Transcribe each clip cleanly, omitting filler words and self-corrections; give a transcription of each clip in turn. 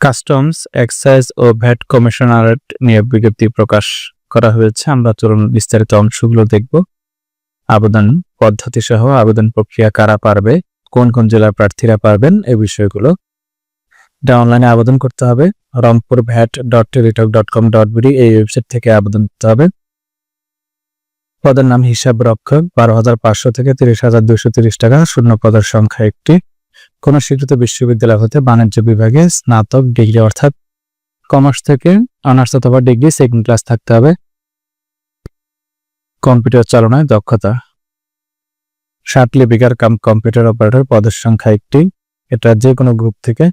Customs, excise ও VAT commissionerate নিয়ে বিজ্ঞপ্তি প্রকাশ করা হয়েছে। আমরা চলুন বিস্তারিত অংশগুলো দেখব। আবেদন পদ্ধতি সহ আবেদন প্রক্রিয়া কারা পারবে, কোন কোন জেলার প্রার্থীরা পারবেন, এই বিষয়গুলো। এটা অনলাইনে আবেদন করতে হবে। rampurvat.teletalk.com.bd এই ওয়েবসাইট থেকে আবেদন করতে হবে। পদের নাম হিসাব রক্ষক, 12,500 থেকে 30,230 টাকা। শূন্য পদের সংখ্যা একটি। কোন স্বীকৃত বিশ্ববিদ্যালয় হতে বাণিজ্য বিভাগে স্নাতক ডিগ্রি অর্থাৎ কমার্স থেকে অনার্স অথবা ডিগ্রি সেকেন্ড ক্লাস থাকতে হবে। কম্পিউটার চালনায় দক্ষতা। 60 লিপিকার কাম কম্পিউটার অপারেটর, পদের সংখ্যা একটি। এটা যে কোনো গ্রুপ থেকে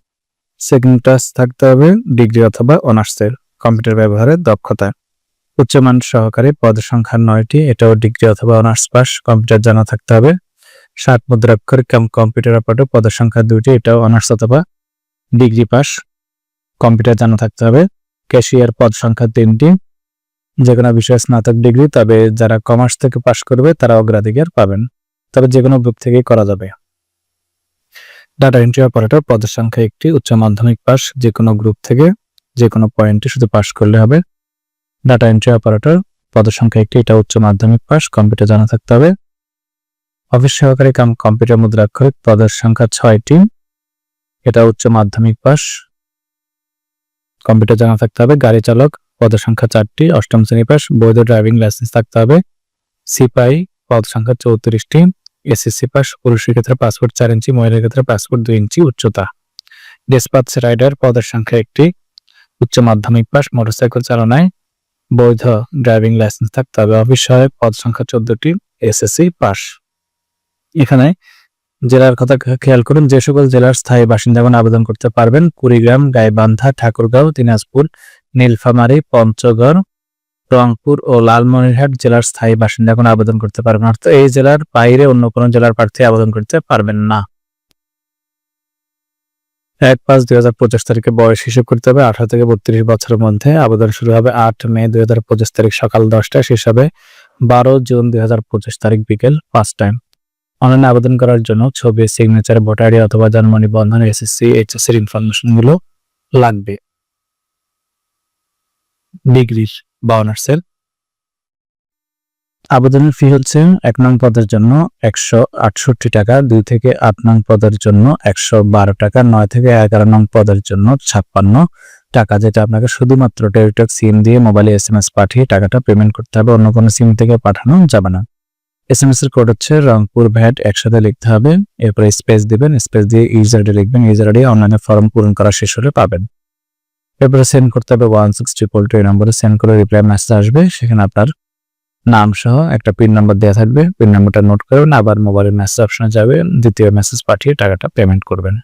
সেকেন্ড ক্লাস থাকতে হবে, ডিগ্রি অথবা অনার্সের। কম্পিউটার ব্যবহারের দক্ষতা। উচ্চমান সহকারী, পদের সংখ্যা 9টি। এটাও ডিগ্রি অথবা অনার্স পাস, কম্পিউটার জানা থাকতে হবে। 60 মুদ্রাক্ষর কাম কম্পিউটার অপারেটর, পদের সংখ্যা 2টি। এটাও অনার্স অথবা ডিগ্রি পাস, কম্পিউটার জানা থাকতে হবে। ক্যাশিয়ার, পদ সংখ্যা 3টি। যে কোনো বিষয়ে স্নাতক ডিগ্রি, তবে যারা কমার্স থেকে পাস করবে তারা অগ্রাধিকার পাবেন, তবে যে কোনো গ্রুপ থেকেই করা যাবে। ডাটা এন্ট্রি অপারেটর, পদের সংখ্যা 1টি। উচ্চ মাধ্যমিক পাস, যে কোনো গ্রুপ থেকে যে কোনো পয়েন্টে শুধু পাস করলে হবে। ডাটা এন্ট্রি অপারেটর, পদের সংখ্যা 1টি। এটা উচ্চ মাধ্যমিক পাস, কম্পিউটার জানা থাকতে হবে। অফিস সহকারী কাম কম্পিউটার মুদ্রাক্ষরিক, পদের সংখ্যা 6টি। এটা উচ্চ মাধ্যমিক পাস, কম্পিউটার জানা থাকতে হবে। গাড়ি চালক, পদের সংখ্যা 4টি। 8ম শ্রেণী পাস, বৈধ ড্রাইভিং লাইসেন্স থাকতে হবে। সিপাহি, পদ সংখ্যা 34টি। এসএসসি পাস, পুরুষের ক্ষেত্রে পাসপোর্ট 4 ইঞ্চি, মহিলার ক্ষেত্রে পাসপোর্ট 2 ইঞ্চি উচ্চতা। ডেসপাচ রাইডার, পদের সংখ্যা 1টি। উচ্চ মাধ্যমিক পাস, মোটরসাইকেল চালনায় বৈধ ড্রাইভিং লাইসেন্স থাকতে হবে। অফিস সহায়ক, পদ সংখ্যা 14টি। SSC pass. এখানে জেলার কথা খেয়াল করুন। যে সকল জেলার স্থায়ী বাসিন্দাগণ আবেদন করতে পারবেন: কুড়িগ্রাম, গাইবান্ধা, ঠাকুরগাঁও, দিনাজপুর, নীলফামারী, পঞ্চগড়, রংপুর ও লালমনিরহাট জেলার স্থায়ী বাসিন্দাগণ আবেদন করতে পারবেন। অর্থাৎ এই জেলার বাইরে অন্য কোনো জেলার প্রার্থী আবেদন করতে পারবেন না। 1/5/2025 তারিখে বয়স হিসেব করতে হবে। 18 থেকে 32 বছরের মধ্যে। আবেদন শুরু হবে 8 মে 2025 তারিখ সকাল 10টায়, শেষ হবে 12 জুন 2025 তারিখ বিকেল 5টায়। অনলাইনে আবেদন করার জন্য ছবি, সিগনেচার, ভোটার আইডি অথবা জন্ম নিবন্ধন, এসএসসি, এইচএসসি এর ইনফরমেশন গুলো লাগবে। ডিগ্রির বা অনার্সের আবেদনের ফি হচ্ছে 1 নং পদের জন্য 168 টাকা, 2 থেকে 8 নং পদের জন্য 112 টাকা, 9 থেকে 11 নং পদের জন্য 56 টাকা, যেটা আপনাকে শুধুমাত্র টেলিটক সিম দিয়ে মোবাইলে এসএমএস পাঠিয়ে টাকাটা পেমেন্ট করতে হবে, অন্য কোনো সিম থেকে পাঠানো যাবে না। এসএমএস এর কোড হচ্ছে রংপুর ভ্যাট, একসাথে লিখতে হবে। এরপরে স্পেস দিবেন, স্পেস দিয়ে ইউজার আইডি লিখবেন। ইউজার আইডি অনলাইনে ফর্ম পূরণ করা শেষ হলে পাবেন। এরপরে সেন্ড করতে হবে 16222 এই নম্বরে সেন্ড করে রিপ্লাই মেসেজ আসবে। সেখানে আপনার নাম সহ একটা পিন নাম্বার দেওয়া থাকবে। পিন নাম্বারটা নোট করবেন, আবার মোবাইলের মেসেজ অপশনে যাবেন, দ্বিতীয় মেসেজ পাঠিয়ে টাকাটা পেমেন্ট করবেন।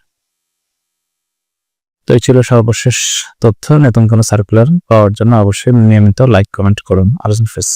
তো এই ছিল সর্বশেষ তথ্য। নতুন কোনো সার্কুলার পাওয়ার জন্য অবশ্যই নিয়মিত লাইক কমেন্ট করুন। আল্লাহ হাফেজ।